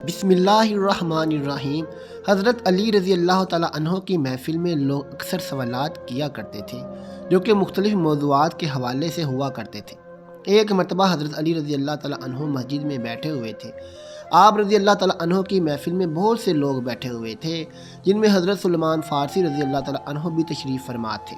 बिस्मिल्लाहिर्रहमानिर्रहीम। हज़रत अली रज़ी अल्लाह ताला अन्हो की महफ़िल में लोग अक्सर सवालात किया करते थे जो कि मुख्तलिफ़ मौज़ूआत के हवाले से हुआ करते थे। एक मरतबा हज़रत अली रज़ी अल्लाह ताला अन्हो मस्जिद में बैठे हुए थे। आप रज़ी अल्लाह ताला अन्हो की महफ़िल में बहुत से लोग बैठे हुए थे जिनमें हज़रत सलमान फ़ारसी रज़ी अल्लाह ताला अन्हो भी तशरीफ़ फरमा थे।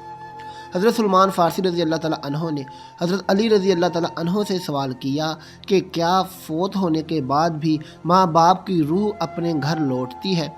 हज़रत सलमान फ़ारसी रज़ी अल्लाह ताला अन्हो ने हज़रत अली रज़ी अल्लाह ताला अन्हो से सवाल किया कि क्या फ़ौत होने के बाद भी माँ बाप की रूह अपने घर लौटती है।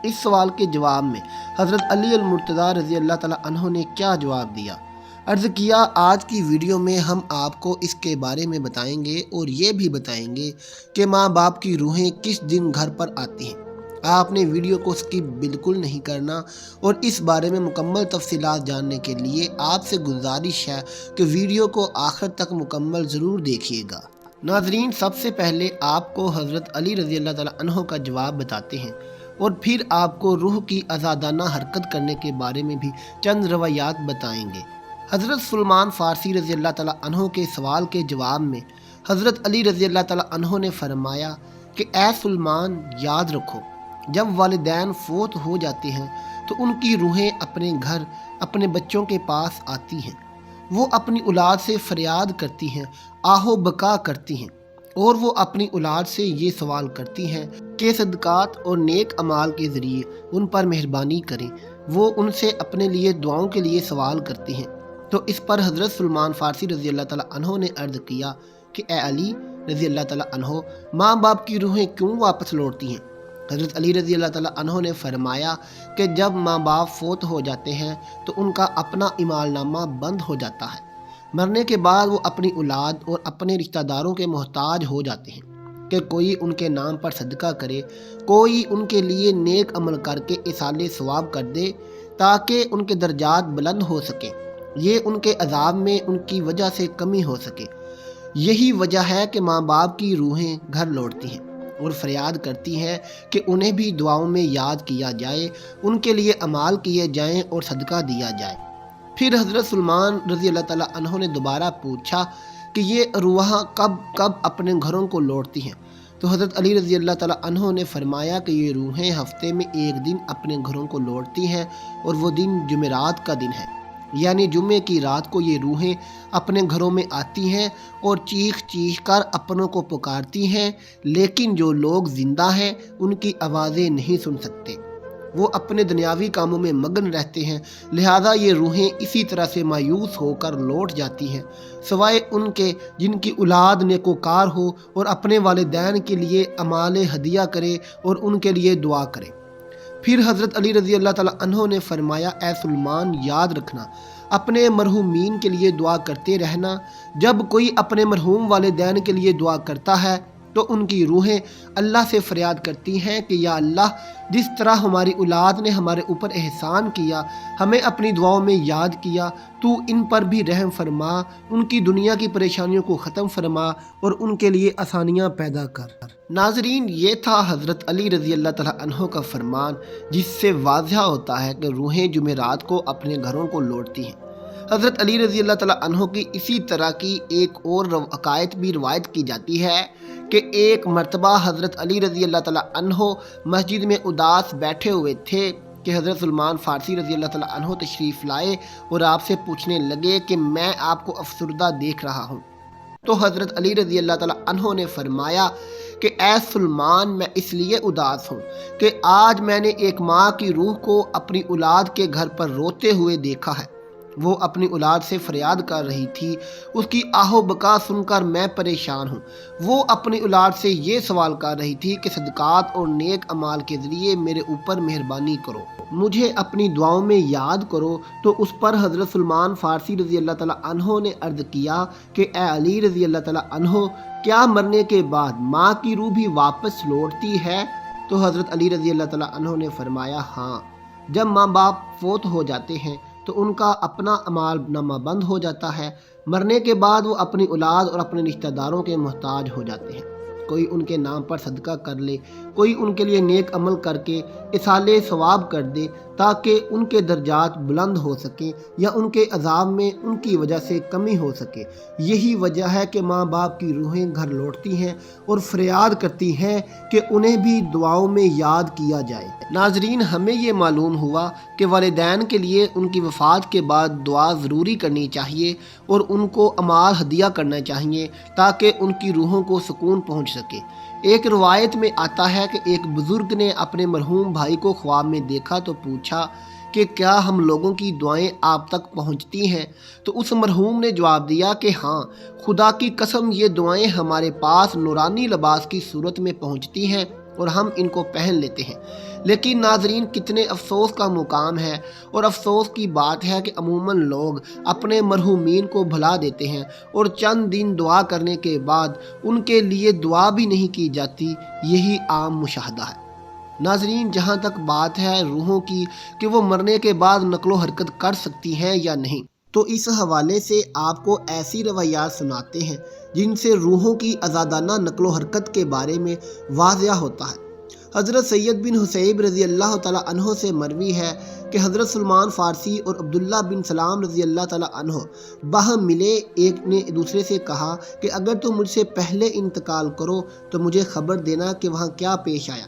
इस सवाल के जवाब में हज़रत अली अल मुर्तज़ा रज़ी अल्लाह ताला अन्हो ने क्या जवाब दिया। अर्ज़ किया, आज की वीडियो में हम आपको इसके बारे में बताएंगे और ये भी बताएंगे कि माँ बाप की रूहें किस दिन घर पर आती हैं। आपने वीडियो को स्किप बिल्कुल नहीं करना और इस बारे में मुकम्मल तफसीलात जानने के लिए आपसे गुजारिश है कि वीडियो को आखिर तक मुकम्मल ज़रूर देखिएगा। नाज़रीन, सबसे पहले आपको हज़रत अली रज़ी अल्लाह ताला अन्हो का जवाब बताते हैं और फिर आपको रूह की आज़ादाना हरकत करने के बारे में भी चंद रवायात बताएंगे। हज़रत सलमान फ़ारसी रज़ी अल्लाह ताला अन्हो के सवाल के जवाब में हज़रत अली रज़ी अल्लाह ताला अन्हो ने फरमाया कि ए सलमान, याद रखो, जब वालिदैन फ़ौत हो जाते हैं तो उनकी रूहें अपने घर, अपने बच्चों के पास आती हैं। वो अपनी औलाद से फरियाद करती हैं, आहो बका करती हैं और वो अपनी औलाद से ये सवाल करती हैं कि सदक़ात और नेक अमाल के ज़रिए उन पर मेहरबानी करें। वो उनसे अपने लिए दुआओं के लिए सवाल करती हैं। तो इस पर हज़रत सलमान फ़ारसी रज़ी अल्लाह ताला अन्हो ने अर्ज़ किया कि ए अली रज़ी अल्लाह ताला अन्हो, माँ बाप की रूहें क्यों वापस लौटती हैं। हज़रत अली रज़ी अल्लाह ताला अन्हो ने फरमाया कि जब माँ बाप फ़ौत हो जाते हैं तो उनका अपना इमालनामा बंद हो जाता है। मरने के बाद वो अपनी औलाद और अपने रिश्तेदारों के मोहताज हो जाते हैं कि कोई उनके नाम पर सदका करे, कोई उनके लिए नेक अमल करके इसाले सवाब कर दे ताकि उनके दर्जात बुलंद हो सके। ये उनके अज़ाब में उनकी वजह से कमी हो सके। यही वजह है कि माँ बाप की रूहें घर लौटती हैं और फरियाद करती हैं कि उन्हें भी दुआओं में याद किया जाए, उनके लिए अमाल किए जाएं और सदका दिया जाए। फिर हज़रत सलमान रज़ी अल्लाह ताला अन्हो ने दोबारा पूछा कि ये रूह कब कब अपने घरों को लौटती हैं। तो हज़रत अली रज़ी अल्लाह ताला अन्हो ने फरमाया कि ये रूहें हफ्ते में एक दिन अपने घरों को लौटती हैं और वो दिन जुमेरात का दिन है, यानी जुम्मे की रात को ये रूहें अपने घरों में आती हैं और चीख चीख कर अपनों को पुकारती हैं, लेकिन जो लोग ज़िंदा हैं उनकी आवाज़ें नहीं सुन सकते। वो अपने दुनियावी कामों में मगन रहते हैं, लिहाजा ये रूहें इसी तरह से मायूस होकर लौट जाती हैं, सिवाय उनके जिनकी औलाद नेकोकार हो और अपने वालिदैन के लिए अमाल हदिया करे और उनके लिए दुआ करे। फिर हज़रत अली रज़ी अल्लाह ताला अन्हो ने फरमाया, ए सलमान, याद रखना, अपने मरहूमीन के लिए दुआ करते रहना। जब कोई अपने मरहूम वालिदैन के लिए दुआ करता है तो उनकी रूहें अल्लाह से फरियाद करती हैं कि या अल्लाह, जिस तरह हमारी औलाद ने हमारे ऊपर एहसान किया, हमें अपनी दुआओं में याद किया, तू इन पर भी रहम फरमा, उनकी दुनिया की परेशानियों को ख़त्म फरमा और उनके लिए आसानियाँ पैदा कर। नाजरीन, ये था हज़रत अली रज़ी अल्लाह ताला अन्हो का फरमान, जिससे वाज़ह होता है कि रूहें जुमेरात को अपने घरों को लौटती हैं। हज़रत अली रज़ी अल्लाह ताला अन्हो की इसी तरह की एक और अकायत भी रवायत की जाती है कि एक मरतबा हज़रत अली रज़ी अल्लाह ताला अन्हो मस्जिद में उदास बैठे हुए थे कि हज़रत सलमान फ़ारसी रज़ी अल्लाह ताला अन्हो तशरीफ़ लाए और आपसे पूछने लगे कि मैं आपको अफसरदा देख रहा हूँ। तो हज़रत अली रज़ी अल्लाह ताला अन्हो ने फरमाया कि ए सलमान, मैं इसलिए उदास हूँ कि आज मैंने एक माँ की रूह को अपनी औलाद के घर पर रोते हुए देखा है। वो अपनी औलाद से फरियाद कर रही थी, उसकी आहो बका सुनकर मैं परेशान हूँ। वो अपनी औलाद से ये सवाल कर रही थी कि सदक़ात और नेक अमाल के ज़रिए मेरे ऊपर मेहरबानी करो, मुझे अपनी दुआओं में याद करो। तो उस पर हज़रत सलमान फ़ारसी रज़ी अल्लाह ताला अन्हो ने अर्ज़ किया कि ए अली रज़ी अल्लाह ताला अन्हो, क्या मरने के बाद माँ की रूह भी वापस लौटती है। तो हज़रत अली रज़ी अल्लाह ताला अन्हो ने फरमाया, हाँ, जब माँ बाप फ़ौत हो जाते हैं तो उनका अपना अमाल नामा बंद हो जाता है। मरने के बाद वो अपनी औलाद और अपने रिश्तेदारों के मोहताज हो जाते हैं। کوئی ان کے نام پر صدقہ کر لے، کوئی ان کے لیے نیک عمل کر کے ایصال ثواب کر دے تاکہ ان کے درجات بلند ہو سکیں یا ان کے عذاب میں ان کی وجہ سے کمی ہو سکے۔ یہی وجہ ہے کہ ماں باپ کی روحیں گھر لوٹتی ہیں اور فریاد کرتی ہیں کہ انہیں بھی دعاؤں میں یاد کیا جائے۔ ناظرین، ہمیں یہ معلوم ہوا کہ والدین کے لیے ان کی وفات کے بعد دعا ضروری کرنی چاہیے اور ان کو اعمال ہدیہ کرنا چاہیے تاکہ ان کی روحوں کو سکون پہنچ سکے۔ ایک روایت میں آتا ہے کہ ایک بزرگ نے اپنے مرحوم بھائی کو خواب میں دیکھا تو پوچھا کہ کیا ہم لوگوں کی دعائیں آپ تک پہنچتی ہیں؟ تو اس مرحوم نے جواب دیا کہ ہاں، خدا کی قسم یہ دعائیں ہمارے پاس نورانی لباس کی صورت میں پہنچتی ہیں اور ہم ان کو پہن لیتے ہیں۔ لیکن ناظرین، کتنے افسوس کا مقام ہے اور افسوس کی بات ہے کہ عموماً لوگ اپنے مرحومین کو بھلا دیتے ہیں اور چند دن دعا کرنے کے بعد ان کے لیے دعا بھی نہیں کی جاتی۔ یہی عام مشاہدہ ہے۔ ناظرین، جہاں تک بات ہے روحوں کی کہ وہ مرنے کے بعد نقل و حرکت کر سکتی ہیں یا نہیں، تو اس حوالے سے آپ کو ایسی روایات سناتے ہیں جن سے روحوں کی آزادانہ نقل و حرکت کے بارے میں واضح ہوتا ہے۔ حضرت سید بن حسیب رضی اللہ تعالیٰ عنہ سے مروی ہے کہ حضرت سلمان فارسی اور عبداللہ بن سلام رضی اللہ تعالیٰ عنہ باہم ملے۔ ایک نے دوسرے سے کہا کہ اگر تم مجھ سے پہلے انتقال کرو تو مجھے خبر دینا کہ وہاں کیا پیش آیا۔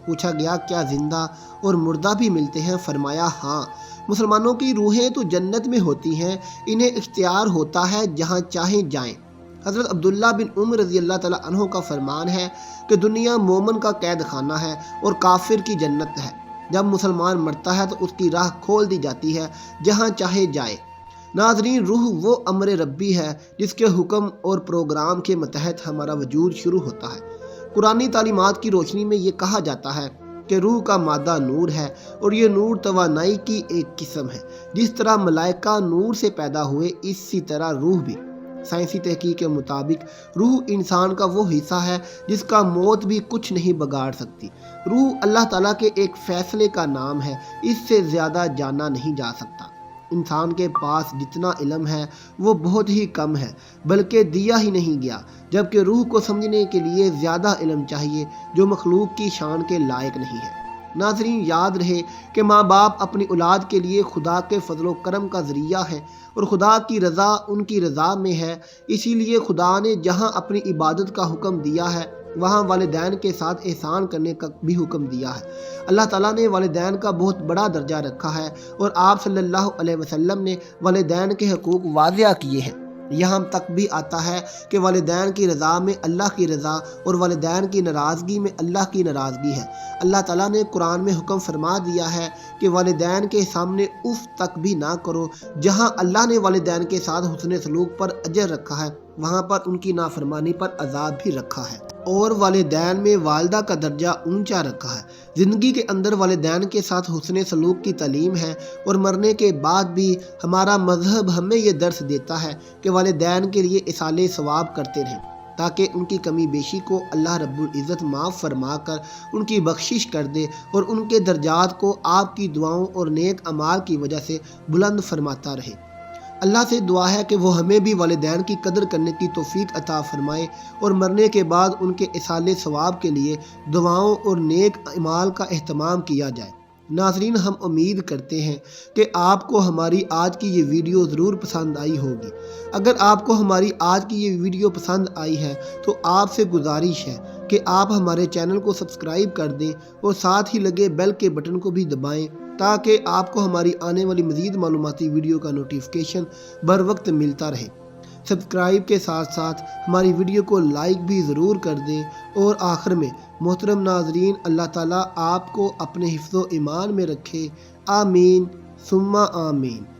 پوچھا گیا کیا زندہ اور مردہ بھی ملتے ہیں؟ فرمایا ہاں، مسلمانوں کی روحیں تو جنت میں ہوتی ہیں، انہیں اختیار ہوتا ہے جہاں چاہیں جائیں۔ حضرت عبداللہ بن عمر رضی اللہ تعالیٰ عنہ کا فرمان ہے کہ دنیا مومن کا قید خانہ ہے اور کافر کی جنت ہے۔ جب مسلمان مرتا ہے تو اس کی راہ کھول دی جاتی ہے جہاں چاہے جائے۔ ناظرین، روح وہ امر ربی ہے جس کے حکم اور پروگرام کے متحد ہمارا وجود شروع ہوتا ہے۔ قرآنی تعلیمات کی روشنی میں یہ کہا جاتا ہے کہ روح کا مادہ نور ہے اور یہ نور توانائی کی ایک قسم ہے۔ جس طرح ملائکہ نور سے پیدا ہوئے، اسی طرح روح بھی۔ سائنسی تحقیق کے مطابق روح انسان کا وہ حصہ ہے جس کا موت بھی کچھ نہیں بگاڑ سکتی۔ روح اللہ تعالیٰ کے ایک فیصلے کا نام ہے، اس سے زیادہ جانا نہیں جا سکتا۔ انسان کے پاس جتنا علم ہے وہ بہت ہی کم ہے، بلکہ دیا ہی نہیں گیا، جبکہ روح کو سمجھنے کے لیے زیادہ علم چاہیے جو مخلوق کی شان کے لائق نہیں ہے۔ ناظرین، یاد رہے کہ ماں باپ اپنی اولاد کے لیے خدا کے فضل و کرم کا ذریعہ ہیں اور خدا کی رضا ان کی رضا میں ہے۔ اسی لیے خدا نے جہاں اپنی عبادت کا حکم دیا ہے وہاں والدین کے ساتھ احسان کرنے کا بھی حکم دیا ہے۔ اللہ تعالیٰ نے والدین کا بہت بڑا درجہ رکھا ہے اور آپ صلی اللہ علیہ وسلم نے والدین کے حقوق واضح کیے ہیں۔ یہاں تک بھی آتا ہے کہ والدین کی رضا میں اللہ کی رضا اور والدین کی ناراضگی میں اللہ کی ناراضگی ہے۔ اللہ تعالیٰ نے قرآن میں حکم فرما دیا ہے کہ والدین کے سامنے اف تک بھی نہ کرو۔ جہاں اللہ نے والدین کے ساتھ حسن سلوک پر اجر رکھا ہے، وہاں پر ان کی نافرمانی پر عذاب بھی رکھا ہے، اور والدین میں والدہ کا درجہ اونچا رکھا ہے۔ زندگی کے اندر والدین کے ساتھ حسن سلوک کی تعلیم ہے اور مرنے کے بعد بھی ہمارا مذہب ہمیں یہ درس دیتا ہے کہ والدین کے لیے ایصال ثواب کرتے رہیں تاکہ ان کی کمی بیشی کو اللہ رب العزت معاف فرما کر ان کی بخشش کر دے اور ان کے درجات کو آپ کی دعاؤں اور نیک اعمال کی وجہ سے بلند فرماتا رہے۔ اللہ سے دعا ہے کہ وہ ہمیں بھی والدین کی قدر کرنے کی توفیق عطا فرمائے اور مرنے کے بعد ان کے ایصال ثواب کے لیے دعاؤں اور نیک اعمال کا اہتمام کیا جائے۔ ناظرین، ہم امید کرتے ہیں کہ آپ کو ہماری آج کی یہ ویڈیو ضرور پسند آئی ہوگی۔ اگر آپ کو ہماری آج کی یہ ویڈیو پسند آئی ہے تو آپ سے گزارش ہے کہ آپ ہمارے چینل کو سبسکرائب کر دیں اور ساتھ ہی لگے بیل کے بٹن کو بھی دبائیں تاکہ آپ کو ہماری آنے والی مزید معلوماتی ویڈیو کا نوٹیفیکیشن بر وقت ملتا رہے۔ سبسکرائب کے ساتھ ساتھ ہماری ویڈیو کو لائک بھی ضرور کر دیں۔ اور آخر میں محترم ناظرین، اللہ تعالیٰ آپ کو اپنے حفظ و ایمان میں رکھے۔ آمین ثم آمین۔